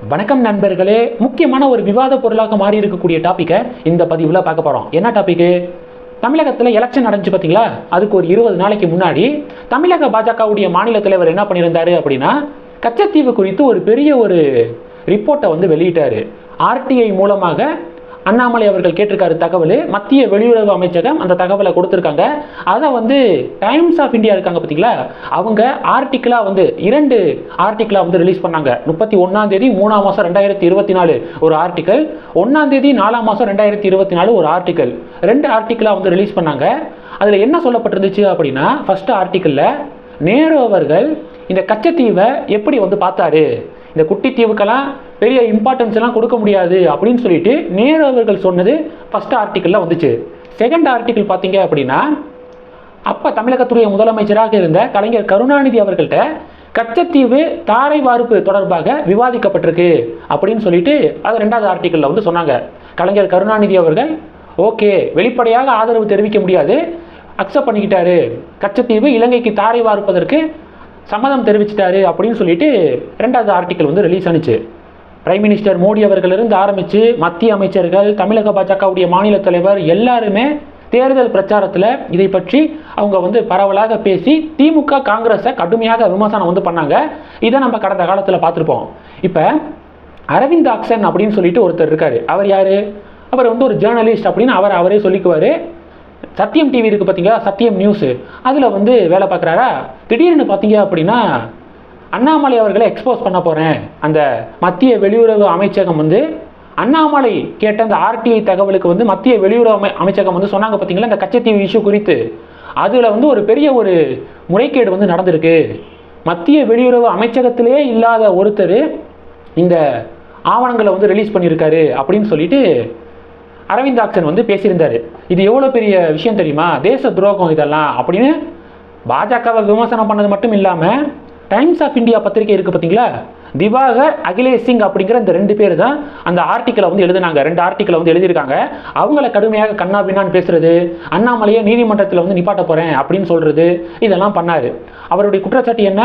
வணக்கம் நண்பர்களே, முக்கியமான ஒரு விவாத பொருளாக மாறி இருக்கக்கூடிய டாப்பிக்கை இந்த பதிவில் பார்க்க போகிறோம். என்ன டாப்பிக்கு? தமிழகத்தில் எலெக்ஷன் நடந்துச்சு பார்த்தீங்களா? அதுக்கு ஒரு 20 நாளைக்கு முன்னாடி தமிழக பாஜகவுடைய மாநில தலைவர் என்ன பண்ணியிருந்தாரு அப்படின்னா, கச்சத்தீவு குறித்து ஒரு பெரிய ரிப்போர்ட்டை வெளியிட்டார். ஆர்டிஐ மூலமாக அண்ணாமலை அவர்கள் கேட்டிருக்காரு தகவல். மத்திய வெளியுறவு அமைச்சகம் அந்த தகவலை கொடுத்துருக்காங்க. அதை டைம்ஸ் ஆஃப் இந்தியா இருக்காங்க பார்த்தீங்களா, அவங்க ஆர்டிக்கிளாக 2 ஆர்டிக்கிளாக ரிலீஸ் பண்ணாங்க. 31ஆம் தேதி 3ஆம் மாதம் 2024 ஒரு ஆர்டிக்கல், 1ஆம் தேதி 4ஆம் மாதம் 2024 ஒரு ஆர்டிக்கல். 2 ஆர்டிக்கிளாக ரிலீஸ் பண்ணாங்க. அதில் என்ன சொல்லப்பட்டிருந்துச்சு அப்படின்னா, ஃபர்ஸ்ட் ஆர்டிக்கலில் நேரு அவர்கள் இந்த கச்சத்தீவை எப்படி பார்த்தாரு, இந்த குட்டி தீவுக்கெல்லாம் பெரிய இம்பார்ட்டன்ஸ் எல்லாம் கொடுக்க முடியாது அப்படின்னு சொல்லிட்டு நேரு அவர்கள் சொன்னது ஃபர்ஸ்ட் ஆர்டிக்கல்ல வந்துச்சு. செகண்ட் ஆர்டிக்கல் பார்த்தீங்க அப்படின்னா, அப்ப தமிழகத்துடைய முதலமைச்சராக இருந்த கலைஞர் கருணாநிதி அவர்கள்ட்ட கச்சத்தீவு தாரை வார்ப்பு தொடர்பாக விவாதிக்கப்பட்டிருக்கு அப்படின்னு சொல்லிட்டு அது 2வது ஆர்டிக்கல்ல சொன்னாங்க. கலைஞர் கருணாநிதி அவர்கள் ஓகே, வெளிப்படையாக ஆதரவு தெரிவிக்க முடியாது, அக்செப்ட் பண்ணிக்கிட்டாரு, கச்சத்தீவு இலங்கைக்கு தாரை வார்ப்பதற்கு சம்மதம் தெரிவிச்சிட்டாரு அப்படின்னு சொல்லிட்டு 2வது ஆர்டிக்கல் ரிலீஸ் ஆனிச்சு. பிரைம் மினிஸ்டர் மோடி அவர்களிருந்து ஆரம்பித்து மத்திய அமைச்சர்கள், தமிழக பாஜகவுடைய மாநில தலைவர் எல்லாருமே தேர்தல் பிரச்சாரத்தில் இதை பற்றி அவங்க பரவலாக பேசி திமுக காங்கிரஸை கடுமையாக விமர்சனம் பண்ணாங்க. இதை நம்ம கடந்த காலத்தில் பார்த்துருப்போம். இப்போ அரவிந்த் ஆக்சன் அப்படின்னு சொல்லிட்டு ஒருத்தர் இருக்காரு. அவர் யாரு? அவர் ஒரு ஜேர்னலிஸ்ட் அப்படின்னு அவரே சொல்லிக்குவார். சத்தியம் டிவி இருக்குது பார்த்தீங்களா, சத்தியம் நியூஸு, அதில் வேலை பார்க்குறாரா. திடீர்னு பார்த்தீங்க அப்படின்னா, அண்ணாமலை அவர்களை எக்ஸ்போஸ் பண்ண போகிறேன், அந்த மத்திய வெளியுறவு அமைச்சகம் அண்ணாமலை கேட்ட அந்த ஆர்டிஐ தகவலுக்கு மத்திய வெளியுறவு அமைச்சகம் சொன்னாங்க பார்த்தீங்களா, இந்த கச்சத்தீவு இஷ்யூ குறித்து. அதில் ஒரு பெரிய முறைகேடு நடந்திருக்கு. மத்திய வெளியுறவு அமைச்சகத்திலே இல்லாத ஒருத்தர் இந்த ஆவணங்களை ரிலீஸ் பண்ணியிருக்காரு அப்படின்னு சொல்லிட்டு அரவிந்த் ஆக்சன் பேசியிருந்தாரு. இது எவ்வளோ பெரிய விஷயம் தெரியுமா, தேச துரோகம் இதெல்லாம் அப்படின்னு பாஜகவை விமர்சனம் பண்ணது மட்டும் இல்லாமல், டைம்ஸ் ஆஃப் இந்தியா பத்திரிகை இருக்குது பார்த்தீங்களா, திவாகர் அகிலேஷ் சிங் அப்படிங்கிற இந்த 2 பேர் தான் அந்த ஆர்டிக்கலை எழுதினாங்க. 2 ஆர்டிக்கலை எழுதியிருக்காங்க. அவங்கள கடுமையாக கண்ணா பின்னான்னு பேசுறது, அண்ணாமலையை நீதிமன்றத்தில் நிப்பாட்ட போகிறேன் அப்படின்னு சொல்கிறது, இதெல்லாம் பண்ணார். அவருடைய குற்றச்சாட்டு என்ன?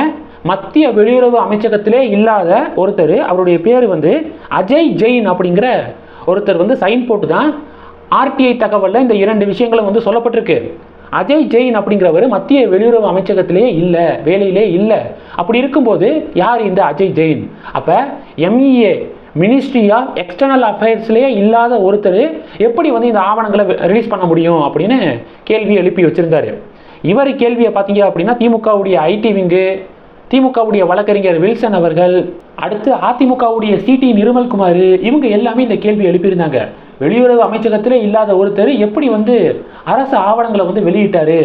மத்திய வெளியுறவு அமைச்சகத்திலே இல்லாத ஒருத்தர், அவருடைய பேர் அஜய் ஜெயின் அப்படிங்கிற ஒருத்தர் சைன் போட்டு தான் ஆர்டிஐ தகவலில் இந்த 2 விஷயங்களும் சொல்லப்பட்டிருக்கு. அஜய் ஜெயின் அப்படிங்கிறவர் மத்திய வெளியுறவு அமைச்சகத்திலே இல்லை, வேலையிலே இல்லை. அப்படி இருக்கும்போது யார் இந்த அஜய் ஜெயின்? அப்போ MEA மினிஸ்ட்ரி ஆஃப் எக்ஸ்டர்னல் அஃபேர்ஸ்லேயே இல்லாத ஒருத்தர் எப்படி இந்த ஆவணங்களை ரிலீஸ் பண்ண முடியும் அப்படின்னு கேள்வி எழுப்பி வச்சிருந்தாரு. இவர் கேள்வியை பார்த்தீங்க அப்படின்னா, திமுகவுடைய ஐடி விங்கு, திமுகவுடைய வழக்கறிஞர் வில்சன் அவர்கள், அடுத்து அதிமுகவுடைய சிடி நிர்மல்குமார், இவங்க எல்லாமே இந்த கேள்வி எழுப்பியிருந்தாங்க. வெளியுறவு அமைச்சகத்திலே இல்லாத ஒருத்தர் எப்படி அரசு ஆவணங்களை வெளியிட்டாரு,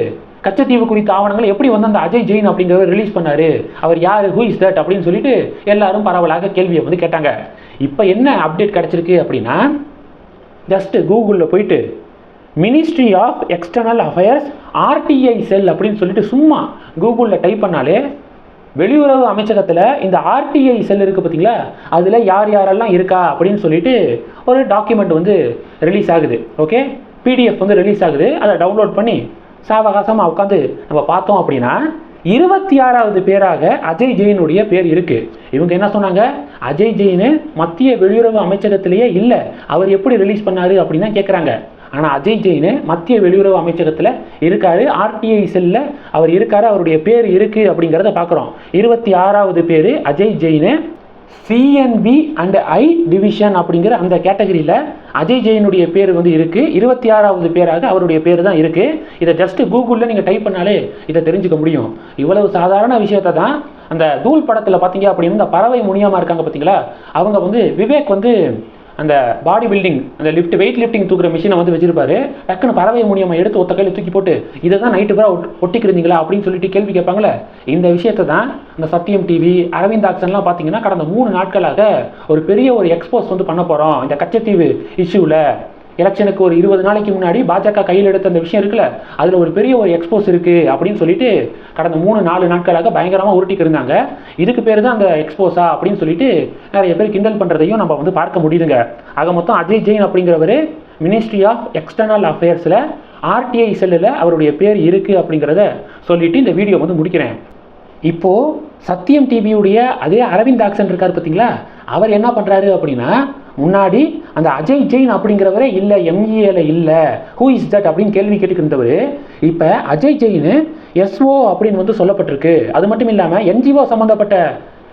கச்சத்தீவு குறித்த ஆவணங்களை எப்படி அந்த அஜய் ஜெயின் அப்படிங்கிறவர் ரிலீஸ் பண்ணாரு, அவர் யாரு, ஹூ இஸ் தட் அப்படின்னு சொல்லிட்டு எல்லாரும் பரவலாக கேள்வியை கேட்டாங்க. இப்போ என்ன அப்டேட் கிடைச்சிருக்கு அப்படின்னா, ஜஸ்ட் கூகுளில் போயிட்டு ministry of external affairs RTI cell அப்படின்னு சொல்லிட்டு சும்மா கூகுளில் டைப் பண்ணாலே வெளியுறவு அமைச்சகத்தில் இந்த ஆர்டிஐ செல் இருக்குது பார்த்தீங்களா, அதில் யார் யாரெல்லாம் இருக்கா அப்படின்னு சொல்லிட்டு ஒரு டாக்குமெண்ட் ரிலீஸ் ஆகுது. ஓகே, PDF ரிலீஸ் ஆகுது. அதை டவுன்லோட் பண்ணி சாவகாசமாக உட்காந்து நம்ம பார்த்தோம் அப்படின்னா 26வது பேராக அஜய் ஜெயினுடைய பேர் இருக்குது. இவங்க என்ன சொன்னாங்க, அஜய் ஜெயின் மத்திய வெளியுறவு அமைச்சகத்திலேயே இல்லை, அவர் எப்படி ரிலீஸ் பண்ணாரு அப்படின்னு தான் கேட்குறாங்க. ஆனால் அஜய் ஜெயின் மத்திய வெளியுறவு அமைச்சகத்தில் இருக்காரு, ஆர்டிஐ செல்லில் அவர் இருக்காரு, அவருடைய பேர் இருக்குது அப்படிங்கிறத பார்க்குறோம். 26வது பேர் Ajay Jain. CNB and I division அப்படிங்கிற அந்த கேட்டகரியில் அஜய் ஜெயினுடைய பேர் இருக்குது. 26வது பேராக அவருடைய பேர் தான் இருக்குது. இதை ஜஸ்ட் கூகுளில் நீங்கள் டைப் பண்ணாலே இதை தெரிஞ்சுக்க முடியும். இவ்வளவு சாதாரண விஷயத்தை தான் அந்த தூள் படத்தில் பார்த்தீங்க அப்படின்னு இந்த பறவை முனியமாக இருக்காங்க பார்த்தீங்களா, அவங்க விவேக் அந்த பாடி பில்டிங், அந்த வெயிட் லிஃப்டிங் தூக்குற மிஷினை வச்சிருப்பாரு. டக்குன்னு பறவை மூலியமா எடுத்து ஒத்த கையில் தூக்கி போட்டு இதை தான் நைட்டு பூரா ஒட்டிக்கிறீங்களா அப்படின்னு சொல்லிட்டு கேள்வி கேட்பாங்களே, இந்த விஷயத்தை தான் அந்த சத்தியம் டிவி, அரவிந்த் ஆக்சன்லாம் பார்த்தீங்கன்னா கடந்த 3 நாட்களாக ஒரு பெரிய எக்ஸ்போஸ் பண்ண போகிறோம் இந்த கச்சத்தீவு இஷ்யூவில். எலெக்ஷனுக்கு ஒரு 20 நாளைக்கு முன்னாடி பாஜக கையில் எடுத்த அந்த விஷயம் இருக்குல்ல, அதில் ஒரு பெரிய எக்ஸ்போஸ் இருக்குது அப்படின்னு சொல்லிட்டு கடந்த 3-4 நாட்களாக பயங்கரமாக உருட்டிக்கு இருந்தாங்க. இதுக்கு பேர் தான் அந்த எக்ஸ்போஸா அப்படின்னு சொல்லிட்டு நிறைய பேர் கிண்டல் பண்ணுறதையும் நம்ம பார்க்க முடியுதுங்க. ஆக மொத்தம் அஜய் ஜெயின் அப்படிங்கிறவர் மினிஸ்ட்ரி ஆஃப் எக்ஸ்டர்னல் அஃபேர்ஸில் ஆர்டிஐ செல்லில் அவருடைய பேர் இருக்குது அப்படிங்கிறத சொல்லிட்டு இந்த வீடியோ முடிக்கிறேன். இப்போது சத்தியம் டிவியுடைய அதே அரவிந்த் ஆக்சன் இருக்கார் பார்த்தீங்களா, அவர் என்ன பண்ணுறாரு அப்படின்னா, முன்னாடி அந்த அஜய் ஜெயின் அப்படிங்கிறவரே இல்லை, எம்இஏல இல்லை, ஹூ இஸ் தட் அப்படின்னு கேள்வி கேட்டுக்கிட்டு இருந்தவர் இப்போ அஜய் ஜெயின் எஸ்ஓ அப்படின்னு வந்து சொல்லப்பட்டிருக்கு. அது மட்டும் இல்லாமல் என்ஜிஓ சம்மந்தப்பட்ட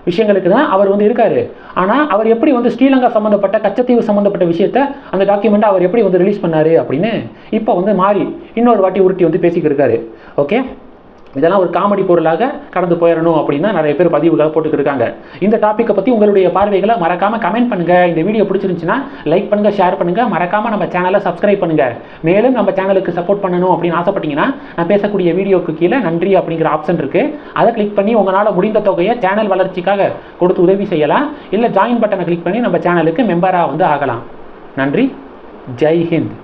விஷயங்களுக்கு தான் அவர் வந்து இருக்காரு. ஆனால் அவர் எப்படி வந்து ஸ்ரீலங்கா சம்மந்தப்பட்ட கச்சத்தீவு சம்மந்தப்பட்ட விஷயத்த அந்த டாக்குமெண்ட்டை அவர் எப்படி வந்து ரிலீஸ் பண்ணாரு அப்படின்னு இப்போ வந்து மாறி இன்னொரு வாட்டி உருட்டி வந்து பேசிக்கிட்டு இருக்காரு. ஓகே, இதெல்லாம் ஒரு காமெடி பொருளாக கடந்து போயிடணும் அப்படின்னா நிறைய பேர் பதிவுகளை போட்டுக்கிட்டு இருக்காங்க. இந்த டாப்பிக்கை பற்றி உங்களுடைய பார்வைகளை மறக்காமல் கமெண்ட் பண்ணுங்கள். இந்த வீடியோ பிடிச்சிருந்துச்சுன்னா லைக் பண்ணுங்கள், ஷேர் பண்ணுங்கள், மறக்காமல் நம்ம சேனலை சப்ஸ்கிரைப் பண்ணுங்கள். மேலும் நம்ம சேனலுக்கு சப்போர்ட் பண்ணணும் அப்படின்னு ஆசைப்பட்டீங்கன்னா நான் பேசக்கூடிய வீடியோக்கு கீழே நன்றி அப்படிங்கிற ஆப்ஷன் இருக்குது. அதை கிளிக் பண்ணி உங்களால் முடிந்த தொகையை சேனல் வளர்ச்சிக்காக கொடுத்து உதவி செய்யலாம். இல்லை ஜாயின் பட்டனை கிளிக் பண்ணி நம்ம சேனலுக்கு மெம்பராக வந்து ஆகலாம். நன்றி. ஜெய் ஹிந்த்.